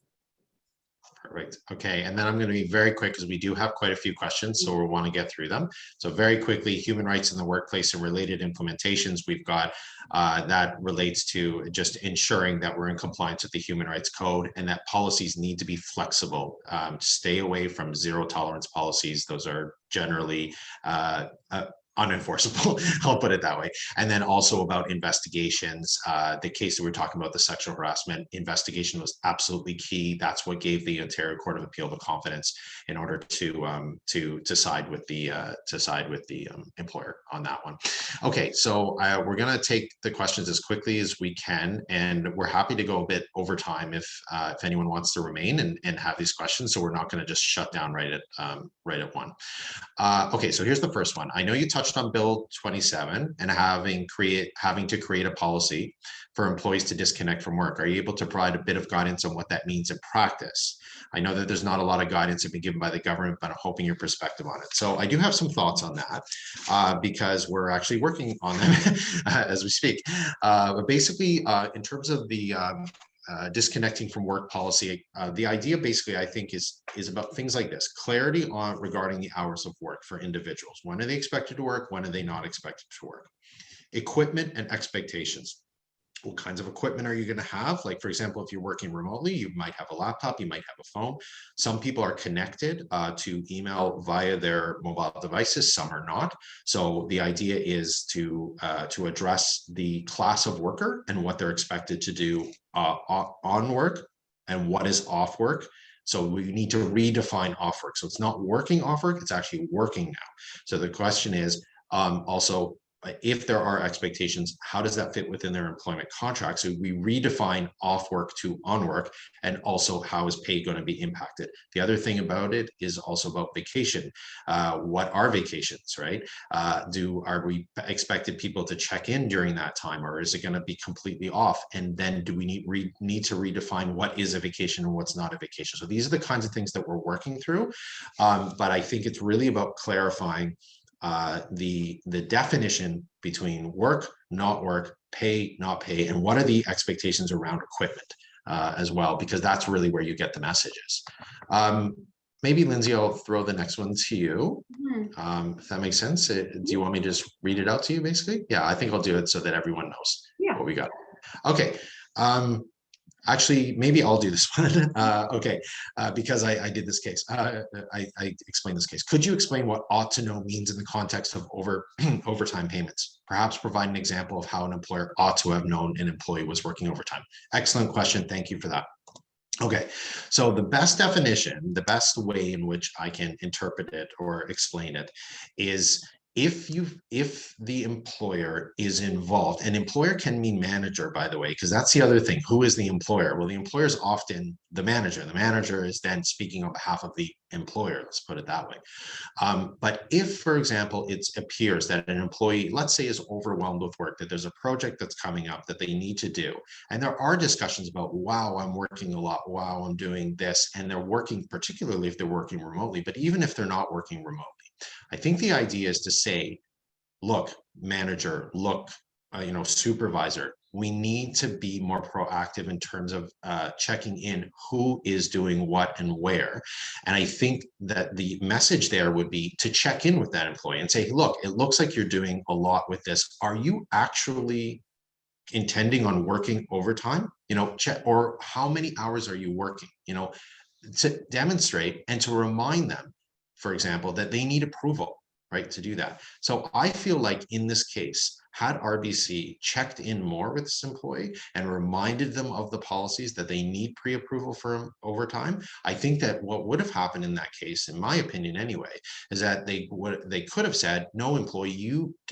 Perfect. Okay, and then I'm going to be very quick because we do have quite a few questions, so we'll want to get through them. So very quickly, human rights in the workplace and related implementations. We've got that relates to just ensuring that we're in compliance with the Human Rights Code, and that policies need to be flexible. Stay away from zero tolerance policies. Those are generally unenforceable, I'll put it that way. And then also about investigations. The case that we're talking about, the sexual harassment investigation, was absolutely key. That's what gave the Ontario Court of Appeal the confidence in order to side with the employer on that one. Okay, so we're going to take the questions as quickly as we can, and we're happy to go a bit over time if anyone wants to remain and have these questions. So we're not going to just shut down right at one. Okay, so here's the first one. I know you touched on Bill 27 and having to create a policy for employees to disconnect from work. Are you able to provide a bit of guidance on what that means in practice? I know that there's not a lot of guidance that's been given by the government, but I'm hoping your perspective on it. So I do have some thoughts on that because we're actually working on them as we speak. But basically, in terms of the disconnecting from work policy, the idea basically, I think, is about things like this: clarity on regarding the hours of work for individuals. When are they expected to work? When are they not expected to work? Equipment and expectations. What kinds of equipment are you going to have? Like, for example, if you're working remotely, you might have a laptop, you might have a phone. Some people are connected to email via their mobile devices, some are not. So the idea is to address the class of worker and what they're expected to do on work and what is off work. So we need to redefine off work. So it's not working off work, it's actually working now. So the question is also, if there are expectations, how does that fit within their employment contract? So we redefine off work to on work, and also how is pay going to be impacted? The other thing about it is also about vacation. What are vacations, right? Are we expected people to check in during that time, or is it going to be completely off? And then do we need to redefine what is a vacation and what's not a vacation? So these are the kinds of things that we're working through. But I think it's really about clarifying the definition between work, not work, pay, not pay, and what are the expectations around equipment as well, because that's really where you get the messages. Maybe Lindsay, I'll throw the next one to you, if that makes sense. Do you want me to just read it out to you, basically? Yeah, I think I'll do it so that everyone knows what we got. Okay. Actually, maybe I'll do this one. Okay, because I did this case. I explained this case. Could you explain what ought to know means in the context of overtime payments? Perhaps provide an example of how an employer ought to have known an employee was working overtime. Excellent question. Thank you for that. Okay, so the best definition, the best way in which I can interpret it or explain it is if the employer is involved. An employer can mean manager, by the way, because that's the other thing. Who is the employer? Well, the employer is often the manager. The manager is then speaking on behalf of the employer, let's put it that way. But if, for example, it appears that an employee, let's say, is overwhelmed with work, that there's a project that's coming up that they need to do, and there are discussions about, wow, I'm working a lot, wow, I'm doing this, and they're working, particularly if they're working remotely, but even if they're not working remotely, I think the idea is to say, look, manager, look, supervisor, we need to be more proactive in terms of checking in who is doing what and where. And I think that the message there would be to check in with that employee and say, look, it looks like you're doing a lot with this. Are you actually intending on working overtime? Check, or how many hours are you working? To demonstrate and to remind them, for example, that they need approval, right, to do that. So I feel like in this case, had RBC checked in more with this employee and reminded them of the policies that they need pre-approval for overtime, I think that what would have happened in that case, in my opinion anyway, is that they could have said, no, employee,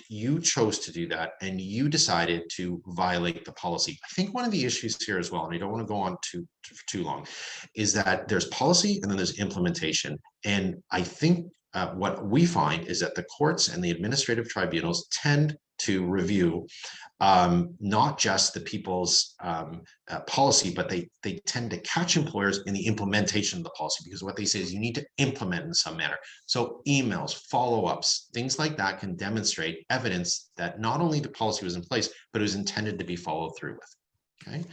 you chose to do that and you decided to violate the policy. I think one of the issues here as well, and I don't want to go on too long, is that there's policy and then there's implementation. And I think what we find is that the courts and the administrative tribunals tend to review not just the people's policy, but they tend to catch employers in the implementation of the policy, because what they say is you need to implement in some manner. So emails, follow-ups, things like that can demonstrate evidence that not only the policy was in place, but it was intended to be followed through with. Okay.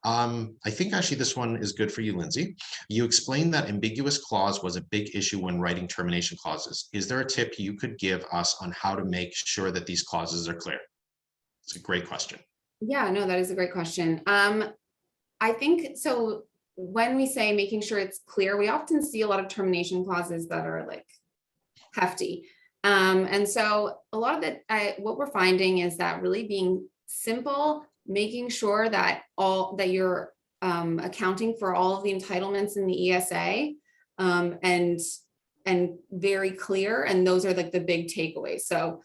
I think actually this one is good for you, Lindsay. You explained that ambiguous clause was a big issue when writing termination clauses. Is there a tip you could give us on how to make sure that these clauses are clear? It's a great question.
Yeah, no, that is a great question. I think so. When we say making sure it's clear, we often see a lot of termination clauses that are like hefty. And so a lot of it, what we're finding is that really being simple, making sure that you're accounting for all of the entitlements in the ESA, and very clear. And those are like the big takeaways. So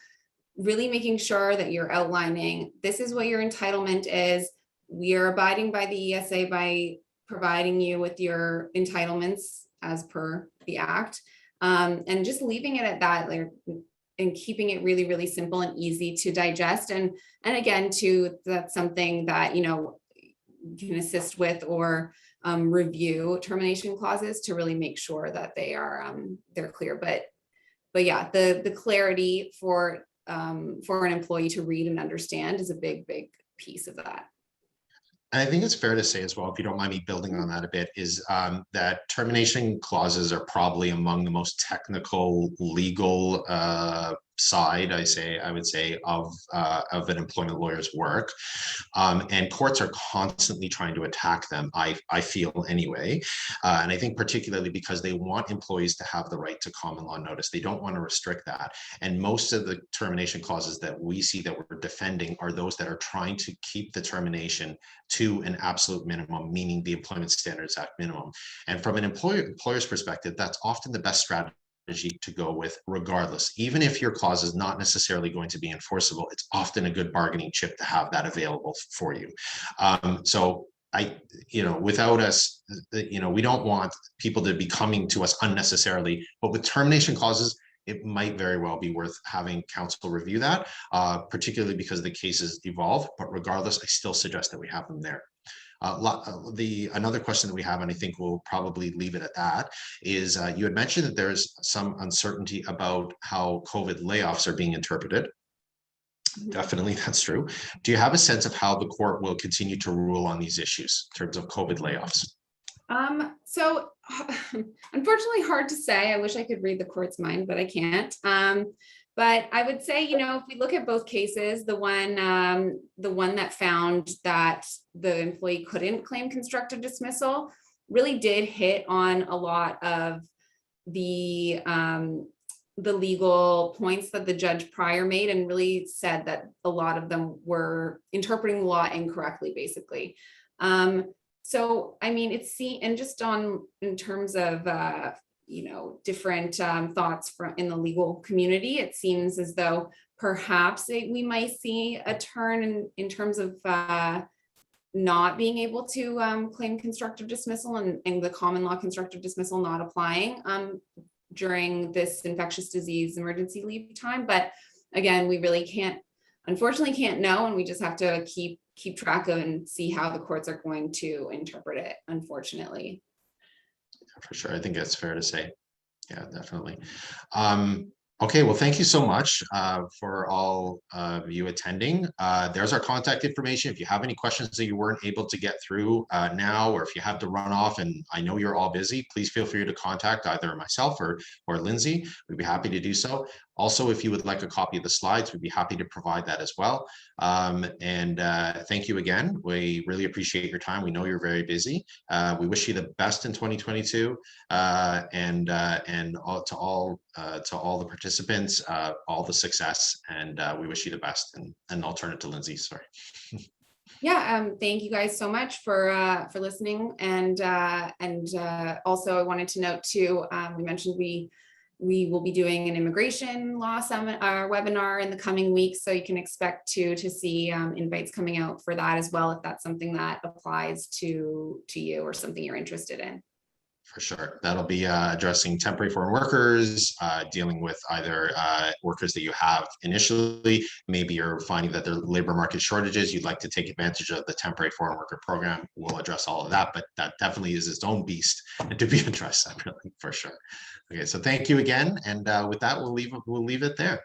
really making sure that you're outlining, this is what your entitlement is. We are abiding by the ESA by providing you with your entitlements as per the Act, and just leaving it at that, like, and keeping it really, really simple and easy to digest. And again, too, that's something that, you know, you can assist with or review termination clauses to really make sure that they're clear. But yeah, the clarity for an employee to read and understand is a big piece of that.
And I think it's fair to say as well, if you don't mind me building on that a bit, is that termination clauses are probably among the most technical legal side, I would say, of an employment lawyer's work. And courts are constantly trying to attack them, I feel anyway. And I think particularly because they want employees to have the right to common law notice. They don't want to restrict that. And most of the termination clauses that we see that we're defending are those that are trying to keep the termination to an absolute minimum, meaning the Employment Standards Act minimum. And from an employer's perspective, that's often the best strategy to go with regardless. Even if your clause is not necessarily going to be enforceable, it's often a good bargaining chip to have that available for you. So without us, we don't want people to be coming to us unnecessarily, but with termination clauses, it might very well be worth having counsel review that, particularly because the cases evolve, but regardless, I still suggest that we have them there. Another question that we have, and I think we'll probably leave it at that, is you had mentioned that there's some uncertainty about how COVID layoffs are being interpreted. Definitely, that's true. Do you have a sense of how the court will continue to rule on these issues in terms of COVID layoffs?
So unfortunately, hard to say. I wish I could read the court's mind, but I can't. But I would say, if we look at both cases, the one that found that the employee couldn't claim constructive dismissal really did hit on a lot of the legal points that the judge prior made, and really said that a lot of them were interpreting the law incorrectly, basically. So, I mean, and just in terms of, different thoughts in the legal community, it seems as though perhaps we might see a turn in terms of not being able to claim constructive dismissal and the common law constructive dismissal not applying during this infectious disease emergency leave time. But again, we really unfortunately can't know, and we just have to keep track of and see how the courts are going to interpret it, unfortunately.
For sure. I think that's fair to say. Yeah, definitely. Okay, well, thank you so much for all of you attending. There's our contact information. If you have any questions that you weren't able to get through now, or if you have to run off, and I know you're all busy, please feel free to contact either myself or Lindsay. We'd be happy to do so. Also, if you would like a copy of the slides, we'd be happy to provide that as well. And thank you again. We really appreciate your time. We know you're very busy. We wish you the best in 2022, and to all the participants, all the success, and we wish you the best. And I'll turn it to Lindsay. Sorry.
Yeah, thank you guys so much for listening. And also I wanted to note too, we mentioned we will be doing an immigration law webinar in the coming weeks, so you can expect to see invites coming out for that as well, if that's something that applies to you or something you're interested in.
For sure. That'll be addressing temporary foreign workers, dealing with either workers that you have initially. Maybe you're finding that there are labor market shortages. You'd like to take advantage of the temporary foreign worker program. We'll address all of that, but that definitely is its own beast and to be addressed separately for sure. Okay, so thank you again. And with that, we'll leave it there.